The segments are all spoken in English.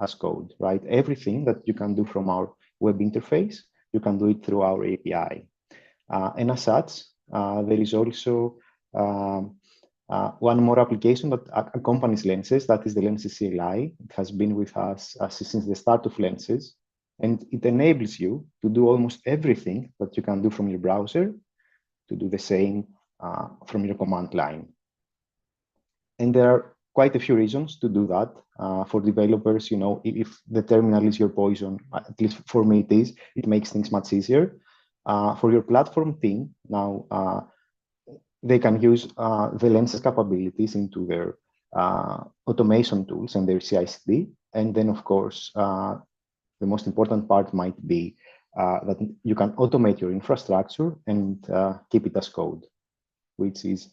as code, right? Everything that you can do from our web interface, you can do it through our API. And as such, there is also one more application that accompanies Lenses, that is the Lenses CLI. It has been with us since the start of Lenses, and it enables you to do almost everything that you can do from your browser to do the same from your command line. And there are quite a few reasons to do that. For developers, you know, if the terminal is your poison, at least for me it is, it makes things much easier. For your platform team, now they can use the Lenses capabilities into their automation tools and their CI/CD. And then, of course, the most important part might be that you can automate your infrastructure and keep it as code, which is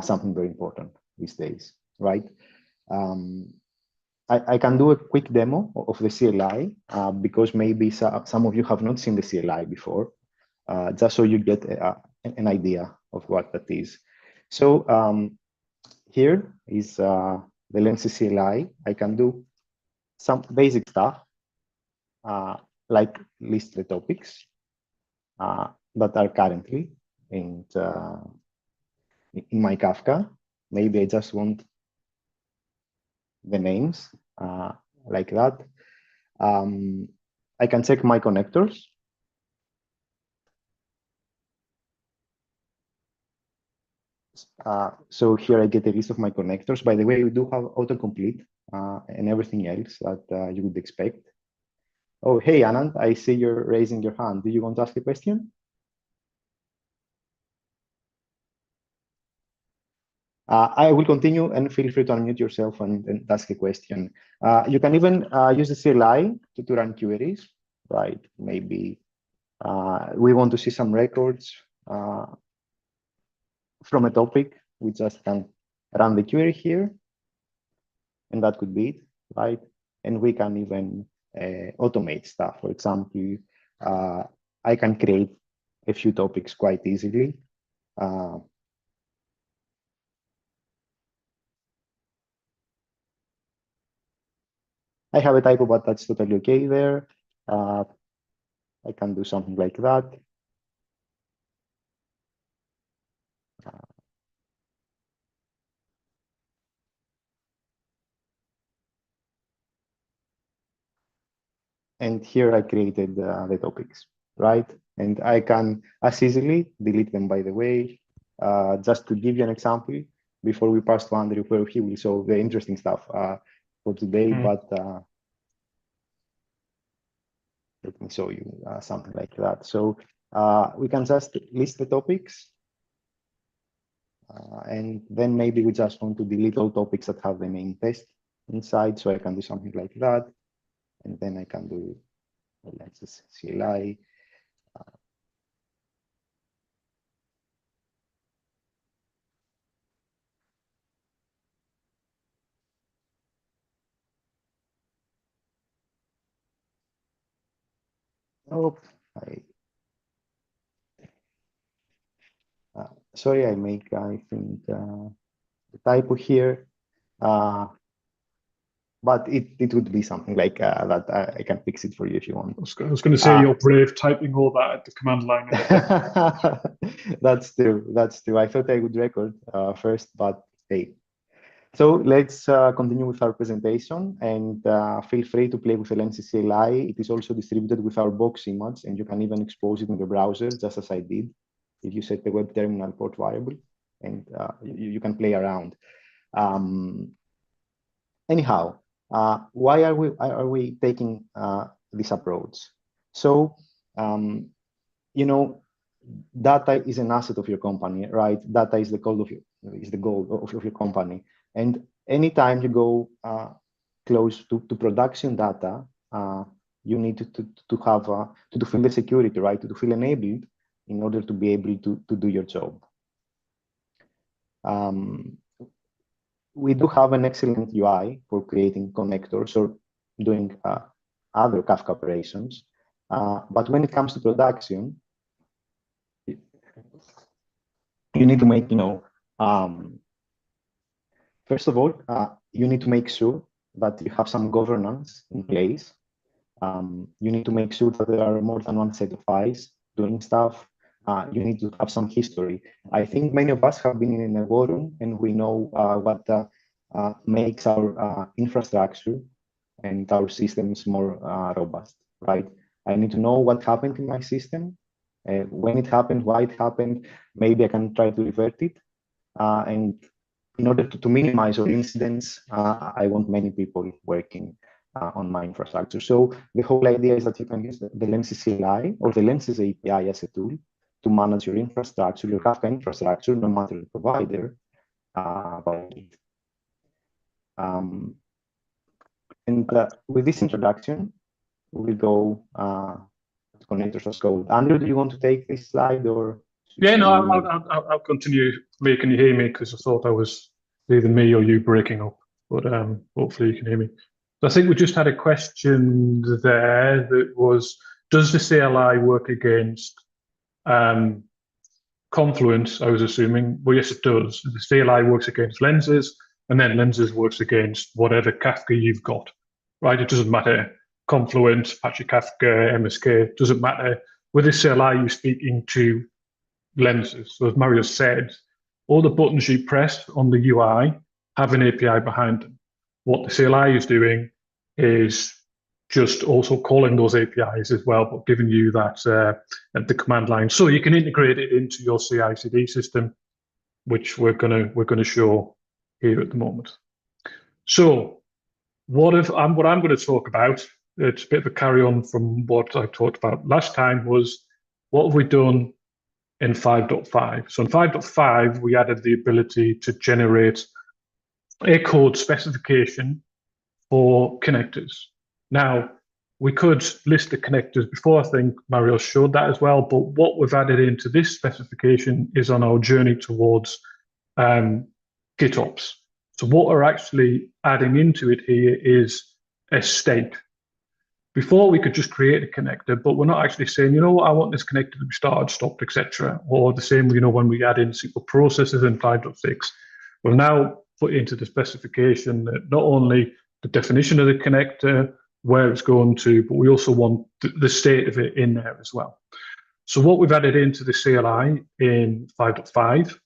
something very important these days, right? I can do a quick demo of the CLI because maybe some of you have not seen the CLI before, just so you get an idea of what that is. So here is the Lenses CLI. I can do some basic stuff, like list the topics that are currently in my Kafka. Maybe I just want the names like that. I can check my connectors. So here I get a list of my connectors. By the way, we do have autocomplete and everything else that you would expect. Oh, hey, Anand, I see you're raising your hand. Do you want to ask a question? I will continue, and feel free to unmute yourself and ask a question. You can even use the CLI to run queries, right? Maybe we want to see some records from a topic. We just can run the query here, and that could be it, right? And we can even automate stuff. For example, I can create a few topics quite easily. I have a typo, but that's totally okay there. I can do something like that. And here I created the topics, right? And I can as easily delete them, by the way. Just to give you an example, before we pass to Andrew, where he will show the interesting stuff for today, but let me show you something like that. So we can just list the topics. And then maybe we just want to delete all topics that have the name test inside. So I can do something like that. And then I can do, let's just CLI. Oh, sorry, I think, a typo here. But it would be something like that. I can fix it for you if you want. I was going to say you're brave typing all that at the command line. That's true. That's true. I thought I would record first, but hey. So let's continue with our presentation, and feel free to play with the Lenses CLI. It is also distributed with our box image, and you can even expose it in the browser, just as I did, if you set the web terminal port variable, and you can play around. Anyhow, why are we taking this approach? So, you know, data is an asset of your company, right? Data is the goal of your company, and anytime you go close to production data, you need to have to feel the security, right? To feel enabled in order to be able to do your job. We do have an excellent UI for creating connectors or doing other Kafka operations. But when it comes to production, you need to make, first of all, you need to make sure that you have some governance in place. You need to make sure that there are more than one set of eyes doing stuff. You need to have some history. I think many of us have been in a war room, and we know what makes our infrastructure and our systems more robust, right? I need to know what happened in my system, when it happened, why it happened. Maybe I can try to revert it. And in order to minimize all incidents, I want many people working on my infrastructure. So the whole idea is that you can use the Lenses CLI or the Lenses API as a tool to manage your infrastructure, your Kafka infrastructure, no matter the provider. And with this introduction, we'll go to connectors as code. Andrew, do you want to take this slide or? Yeah, no, I'll continue. Can you hear me? Because I thought I was either me or you breaking up, but hopefully you can hear me. So I think we just had a question there that was, does the CLI work against Confluence? I was assuming. Well, yes, it does. The CLI works against Lenses, and then Lenses works against whatever Kafka you've got, right? It doesn't matter. Confluence, Apache Kafka, MSK, doesn't matter. With the CLI, you're speaking to Lenses. So as Mario said, all the buttons you press on the UI have an API behind them. What the CLI is doing is just also calling those APIs as well, but giving you that at the command line, so you can integrate it into your CI/CD system, which we're gonna show here at the moment. So what I'm going to talk about, it's a bit of a carry on from what I talked about last time, was what have we done in 5.5. So in 5.5, we added the ability to generate a code specification for connectors. Now, we could list the connectors before. I think Mario showed that as well. But what we've added into this specification is on our journey towards GitOps. So what we're actually adding into it here is a state. Before, we could just create a connector, but we're not actually saying, you know what, I want this connector to be started, stopped, etc. Or the same, you know, when we add in SQL processes in 5.6, we'll now put into the specification that not only the definition of the connector, where it's going to, but we also want the state of it in there as well. So what we've added into the CLI in 5.5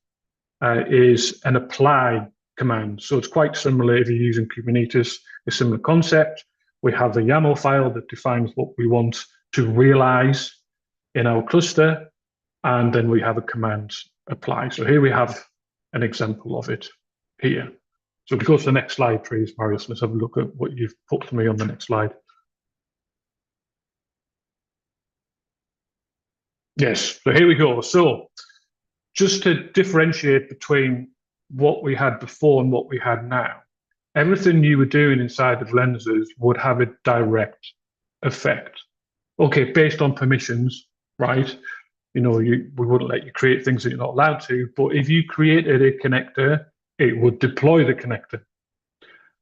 is an apply command. So it's quite similar if you're using Kubernetes, a similar concept. We have the YAML file that defines what we want to realize in our cluster, and then we have a command apply. So here we have an example of it here. So if we go to the next slide, please, Marius, let's have a look at what you've put for me on the next slide. Yes, so here we go. So just to differentiate between what we had before and what we had now, everything you were doing inside of Lenses would have a direct effect. Okay, based on permissions, right? You know, we wouldn't let you create things that you're not allowed to, but if you created a connector, it would deploy the connector.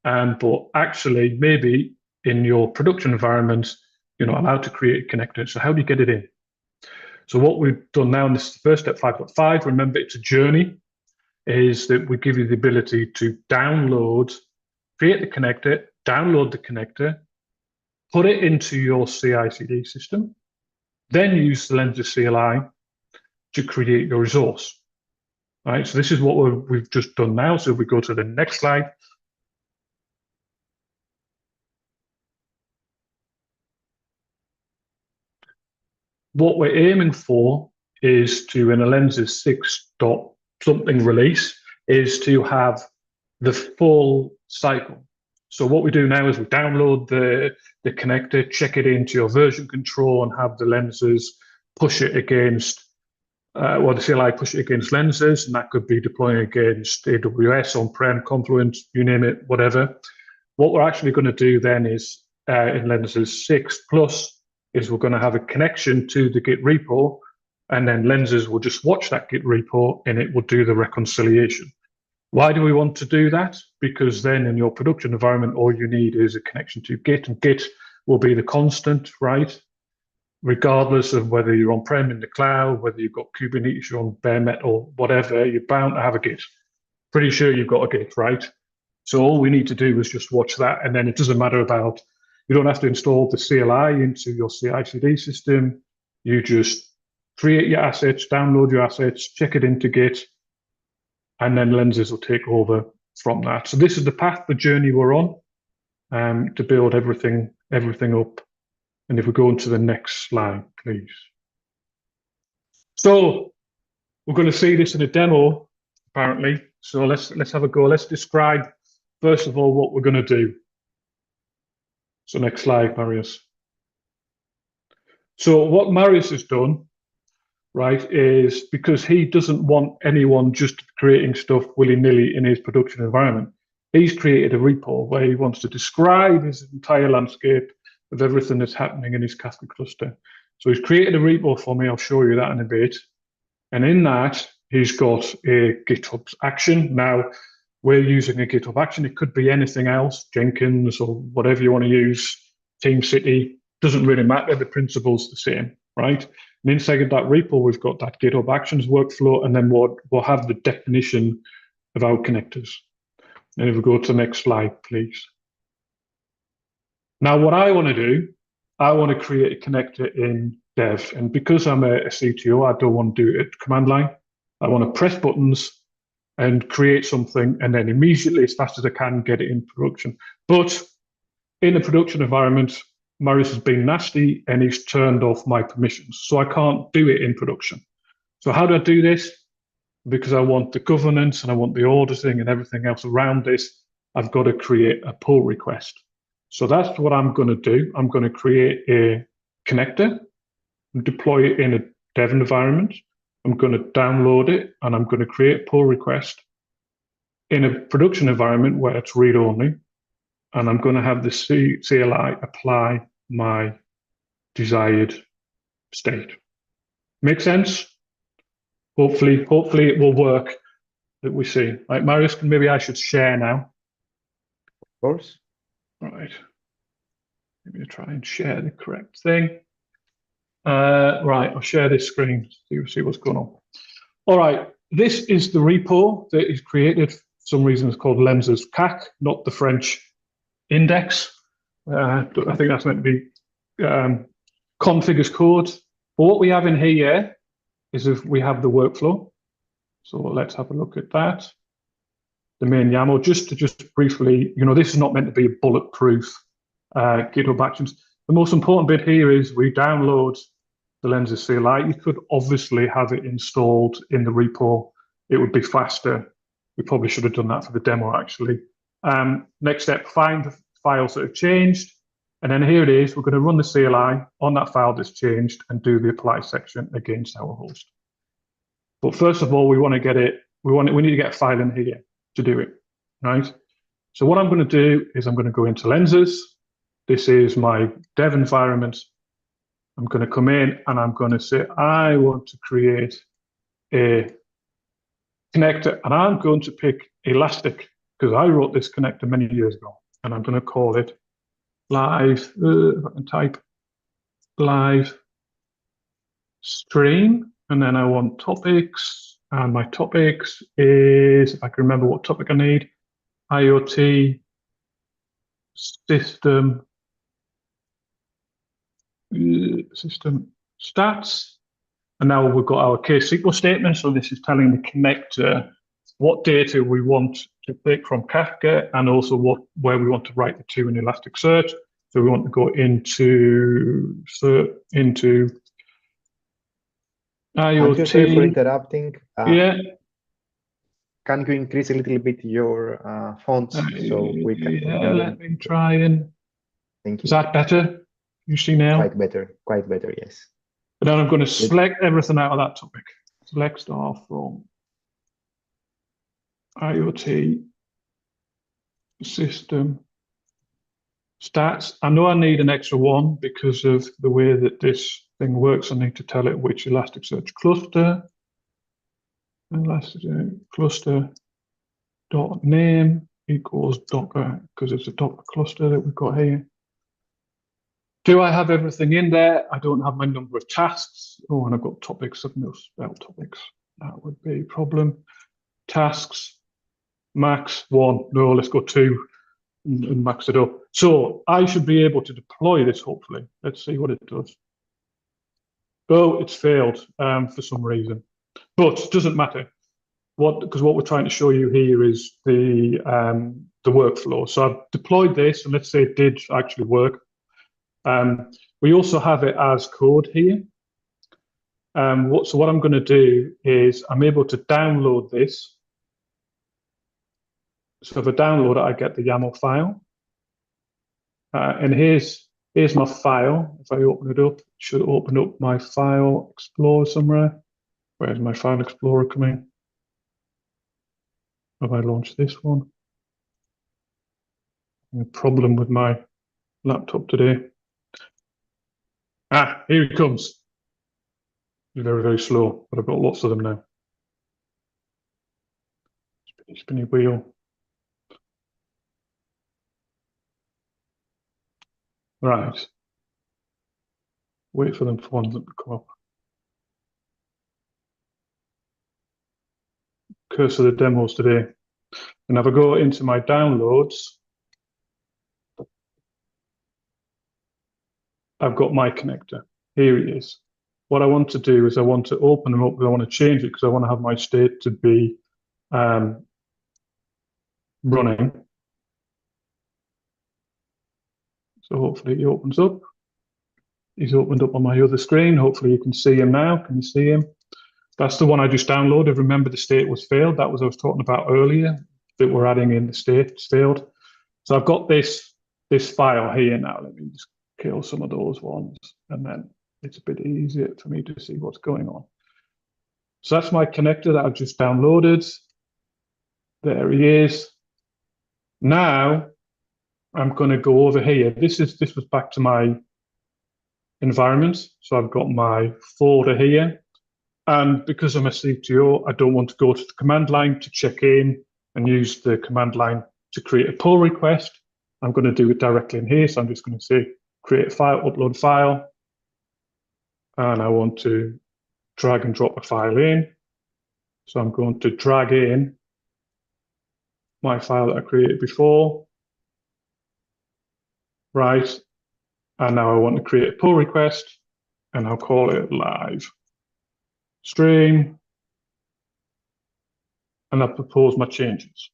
But actually, maybe in your production environment, you're not allowed to create a connector. So how do you get it in? So what we've done now, and this is the first step, 5.5, remember it's a journey, is that we give you the ability to download, create the connector, download the connector, put it into your CI/CD system, then use the Lenses CLI to create your resource. All right, so this is what we've just done now. So if we go to the next slide. What we're aiming for is to, in a Lenses 6 dot something release, is to have the full cycle. So what we do now is we download the connector, check it into your version control, and have the Lenses push it against, or the CLI push it against Lenses, and that could be deploying against AWS, on-prem, Confluence, you name it, whatever. What we're actually going to do then is, in Lenses 6 plus, is we're going to have a connection to the Git repo, and then Lenses will just watch that Git repo, and it will do the reconciliation. Why do we want to do that? Because then in your production environment, all you need is a connection to Git, and Git will be the constant, right? Regardless of whether you're on-prem in the cloud, whether you've got Kubernetes, you're on bare metal, whatever, you're bound to have a Git. Pretty sure you've got a Git, right? So all we need to do is just watch that, and then it doesn't matter about, you don't have to install the CLI into your CI/CD system. You just create your assets, download your assets, check it into Git, and then Lenses will take over from that. So this is the path, the journey we're on, to build everything up. And if we go on to the next slide, please. So we're going to see this in a demo, apparently. So let's have a go. Let's describe, first of all, what we're going to do. So next slide, Marius. So what Marius has done, right, is because he doesn't want anyone just creating stuff willy-nilly in his production environment, he's created a repo where he wants to describe his entire landscape of everything that's happening in his Kafka cluster. So he's created a repo for me. I'll show you that in a bit. And in that, he's got a GitOps action. Now, we're using a GitOps action. It could be anything else, Jenkins or whatever you want to use, TeamCity. Doesn't really matter. The principle's the same, right? And inside of that repo, we've got that GitOps actions workflow, and then we'll have the definition of our connectors. And if we go to the next slide, please. Now, what I want to do, I want to create a connector in Dev. And because I'm a CTO, I don't want to do it at command line. I want to press buttons and create something, and then immediately, as fast as I can, get it in production. But in a production environment, Marius has been nasty and he's turned off my permissions. So I can't do it in production. So how do I do this? Because I want the governance and I want the auditing and everything else around this, I've got to create a pull request. So that's what I'm going to do. I'm going to create a connector, deploy it in a dev environment. I'm going to download it, and I'm going to create a pull request in a production environment where it's read-only, and I'm going to have the CLI apply my desired state. Make sense? Hopefully it will work, that we see. Right, Marius, maybe I should share now. Of course. Right. Maybe try and share the correct thing. Right, I'll share this screen, see what's going on. All right, this is the repo that is created. For some reason, it's called Lenses CAC, not the French index. I think that's meant to be config as code. But what we have in here is if we have the workflow. So let's have a look at that. The main YAML, just briefly, this is not meant to be a bulletproof GitHub Actions. The most important bit here is we download the Lenses CLI. You could obviously have it installed in the repo. It would be faster. We probably should have done that for the demo, actually. Next step, find the files that have changed. And then here it is. We're going to run the CLI on that file that's changed and do the apply section against our host. But first of all, we want to get it. We need to get a file in here to do it, right? So what I'm going to do is I'm going to go into Lenses. This is my dev environment. I'm going to come in and I'm going to say, I want to create a connector, and I'm going to pick Elastic because I wrote this connector many years ago, and I'm going to call it live, if I can type, live stream. And then I want topics, and my topics is, if I can remember what topic I need, IoT system stats. And now we've got our case SQL statement. So this is telling the connector what data we want to pick from Kafka, and also where we want to write the to in Elasticsearch. So we want to go into IoT. Sorry for interrupting. Yeah. Can you increase a little bit your fonts so we can? Yeah, let me try and. Thank you. Is that better? You see now? Quite better, yes. But then I'm going to select everything out of that topic. Select star from IoT system stats. I know I need an extra one because of the way that this thing works. I need to tell it which Elasticsearch cluster. Elasticsearch cluster dot name equals Docker, because it's a Docker cluster that we've got here. Do I have everything in there? I don't have my number of tasks. Oh, and I've got topics. I've no spell topics. That would be a problem. Tasks, max 1. No, let's go 2 and max it up. So I should be able to deploy this, hopefully. Let's see what it does. Oh, it's failed for some reason. But it doesn't matter. Because what we're trying to show you here is the workflow. So I've deployed this, and let's say it did actually work. We also have it as code here. So what I'm going to do is I'm able to download this. So if I download it, I get the YAML file. And here's my file. If I open it up, it should open up my file explorer somewhere. Where's my file explorer coming? Have I launched this one? A problem with my laptop today. Here it comes. It's very, very slow, but I've got lots of them now. Spinny wheel. Right. Wait for them ones to come up. Curse of the demos today. And if I go into my downloads, I've got my connector. Here it is. What I want to do is I want to open them up, but I want to change it because I want to have my state to be running. So hopefully he opens up. He's opened up on my other screen. Hopefully you can see him now. Can you see him? That's the one I just downloaded. Remember, the state was failed. That was I was talking about earlier, that we're adding in the state failed. So I've got this file here now. Let me just kill some of those ones, and then it's a bit easier for me to see what's going on. So that's my connector that I've just downloaded. There he is. Now I'm going to go over here. This was back to my environment. So I've got my folder here. And because I'm a CTO, I don't want to go to the command line to check in and use the command line to create a pull request. I'm going to do it directly in here. So I'm just going to say, create a file, upload file. And I want to drag and drop a file in. So I'm going to drag in my file that I created before. Right. And now I want to create a pull request, and I'll call it live stream. And I'll propose my changes.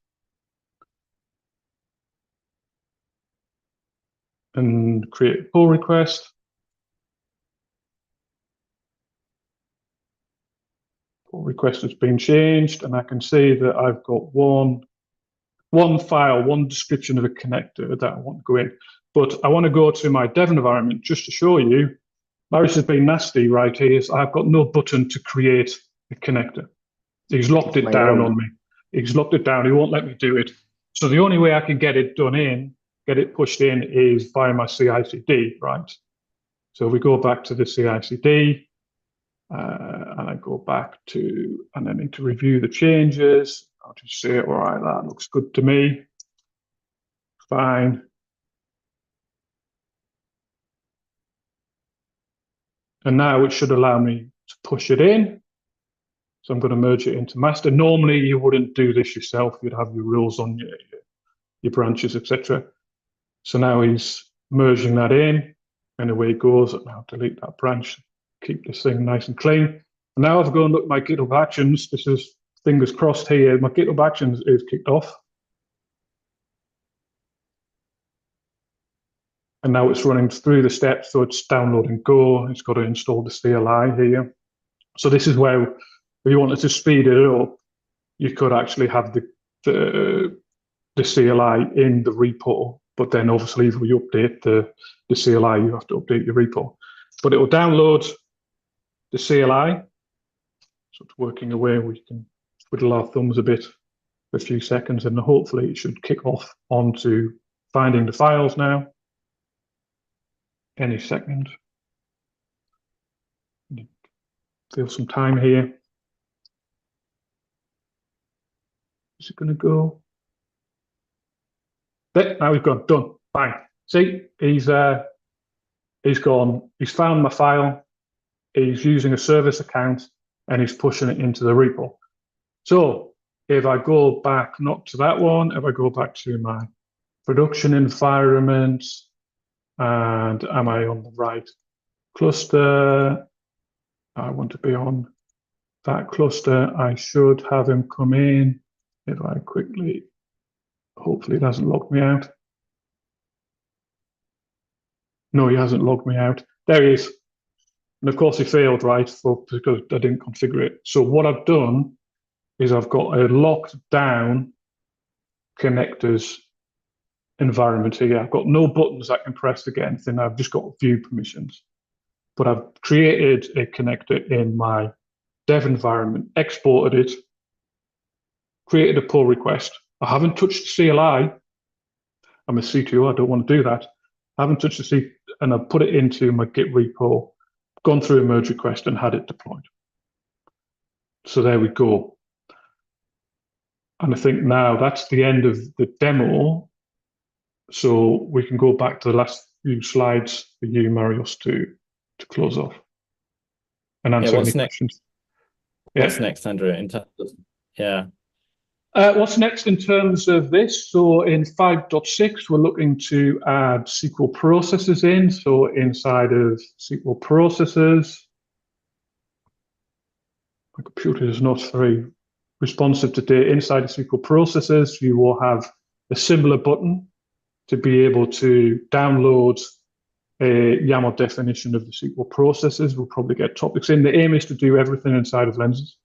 And create a pull request. Pull request has been changed, and I can see that I've got one file, one description of a connector that I want to go in. But I want to go to my dev environment just to show you. Marius has been nasty right here. So I've got no button to create a connector. He's locked it down on me. He's locked it down. He won't let me do it. So the only way I can get it done get it pushed in is via my CI/CD, right? So we go back to the CI/CD, and I go back to, and I need to review the changes. I'll just say, all right, that looks good to me. Fine. And now it should allow me to push it in. So I'm going to merge it into master. Normally, you wouldn't do this yourself. You'd have your rules on your branches, etc. So now he's merging that in, and away it goes. Now delete that branch, keep this thing nice and clean. And now I've gone and looked at my GitHub Actions. This is fingers crossed here. My GitHub Actions is kicked off. And now it's running through the steps. So it's downloading Go. It's got to install the CLI here. So this is where, if you wanted to speed it up, you could actually have the CLI in the repo. But then obviously if we update the CLI, you have to update your repo. But it will download the CLI. So it's working away. We can twiddle our thumbs a bit for a few seconds, and hopefully it should kick off onto finding the files now. Any second. Feel some time here. Is it going to go? There, now we've gone, done, bang. See, he's gone, he's found my file, he's using a service account, and he's pushing it into the repo. So if I go back, not to that one, if I go back to my production environment, and am I on the right cluster? I want to be on that cluster. I should have him come in. If I quickly, hopefully it hasn't logged me out. No, he hasn't logged me out. There he is. And of course he failed, right, because I didn't configure it. So what I've done is I've got a locked down connectors environment here. I've got no buttons I can press to get anything. I've just got view permissions. But I've created a connector in my dev environment, exported it, created a pull request. I haven't touched the CLI. I'm a CTO, I don't want to do that. I haven't touched the C, and I've put it into my Git repo, gone through a merge request and had it deployed. So there we go. And I think now that's the end of the demo. So we can go back to the last few slides for you, Marius, to close off and answer any questions. What's next, Andrew, in terms of, what's next in terms of this? So in 5.6, we're looking to add SQL processes in. So inside of SQL processes, my computer is not very responsive today. Inside of SQL processes, you will have a similar button to be able to download a YAML definition of the SQL processes. We'll probably get topics in. The aim is to do everything inside of Lenses.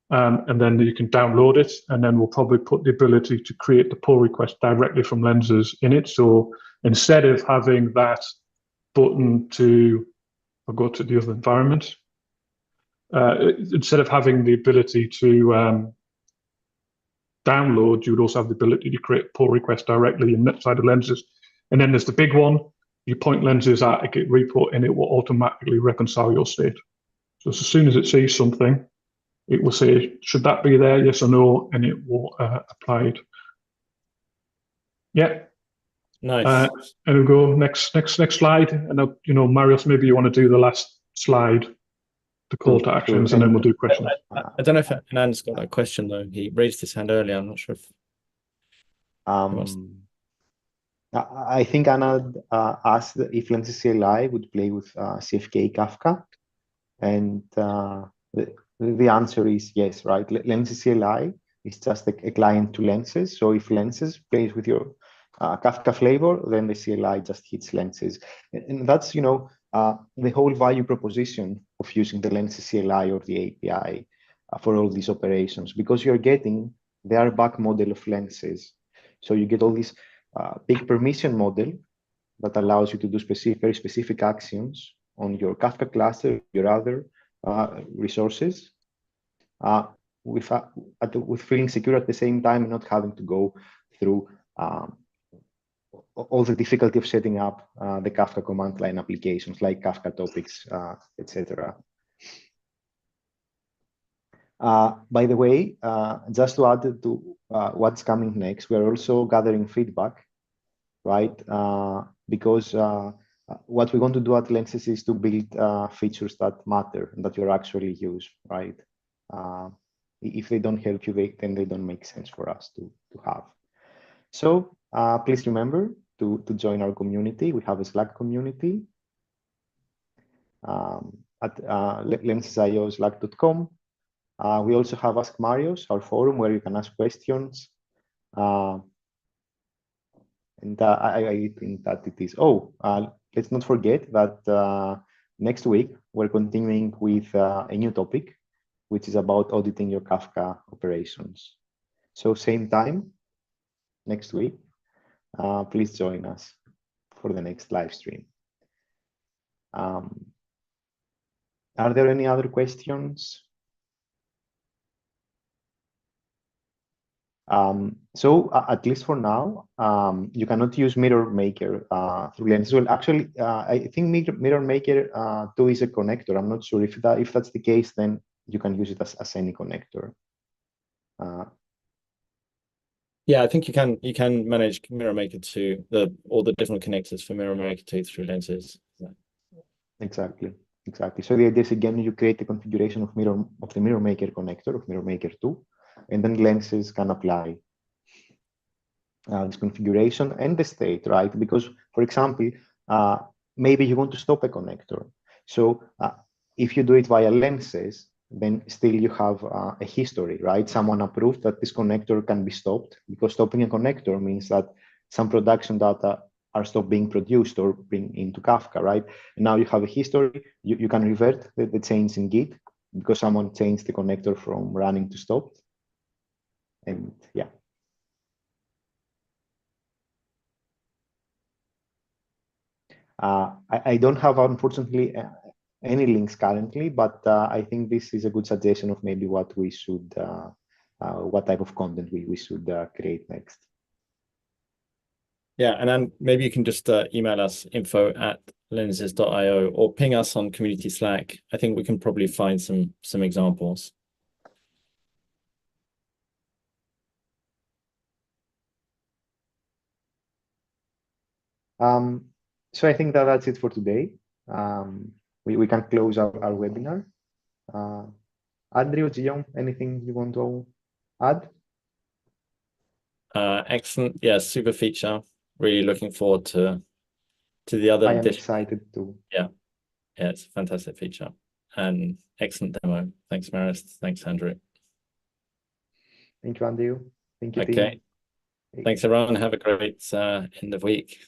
And then you can download it, and then we'll probably put the ability to create the pull request directly from Lenses in it. So instead of having that button to, I'll go to the other environment, instead of having the ability to download, you would also have the ability to create pull requests directly inside of Lenses. And then there's the big one. You point Lenses at a Git repo, and it will automatically reconcile your state. So as soon as it sees something, it will say, should that be there, yes or no, and it will apply it. Yeah. Nice. And we'll go next slide. And Marius, maybe you want to do the last slide, the call to actions, and then we'll do questions. I don't know if Anand's got that question though. He raised his hand earlier. I'm not sure if. I think Anand asked if Lenses CLI would play with CFK Kafka, and the answer is yes, right? Lenses CLI is just a client to Lenses. So if Lenses plays with your Kafka flavor, then the CLI just hits Lenses. And that's, the whole value proposition of using the Lenses CLI or the API for all these operations, because you're getting the RBAC model of Lenses. So you get all this big permission model that allows you to do very specific actions on your Kafka cluster, your other resources, with feeling secure at the same time, and not having to go through all the difficulty of setting up the Kafka command line applications like Kafka topics, etc. By the way, just to add to what's coming next, we're also gathering feedback, right? Because what we want to do at Lenses is to build features that matter and that you're actually use, right? If they don't help you, then they don't make sense for us to have. So please remember to join our community. We have a Slack community at lenses.io slack.com. We also have Ask Marius, our forum, where you can ask questions. And I think that it is. Let's not forget that next week we're continuing with a new topic, which is about auditing your Kafka operations. So same time next week. Please join us for the next live stream. Are there any other questions? So at least for now, you cannot use Mirror Maker through Lenses. Well, actually, I think Mirror Maker 2 is a connector. I'm not sure if that's the case. Then you can use it as any connector. Yeah, I think you can manage Mirror Maker 2, all the different connectors for Mirror Maker 2 through Lenses. Exactly. So the idea is, again, you create the configuration of the Mirror Maker connector of Mirror Maker 2. and then lenses can apply this configuration and the state, right? Because, for example, maybe you want to stop a connector. So if you do it via lenses, then still you have a history, right? Someone approved that this connector can be stopped, because stopping a connector means that some production data are stopped being produced or bring into Kafka, right? And now you have a history. You can revert the change in Git because someone changed the connector from running to stopped. And yeah. I don't have, unfortunately, any links currently, but I think this is a good suggestion of maybe what we should, what type of content we should create next. Yeah, and then maybe you can just email us info@lenses.io or ping us on community Slack. I think we can probably find some examples. So I think that that's it for today. We can close our webinar. Andrew, Guillaume, anything you want to add? Excellent. Yeah, super feature. Really looking forward to the other I am addition. excited too. Yeah, it's a fantastic feature and excellent demo. Thanks, Maris. Thanks, Andrew. Thank you, Andrew. Thank you, Okay. team. Thanks, everyone. Have a great end of week.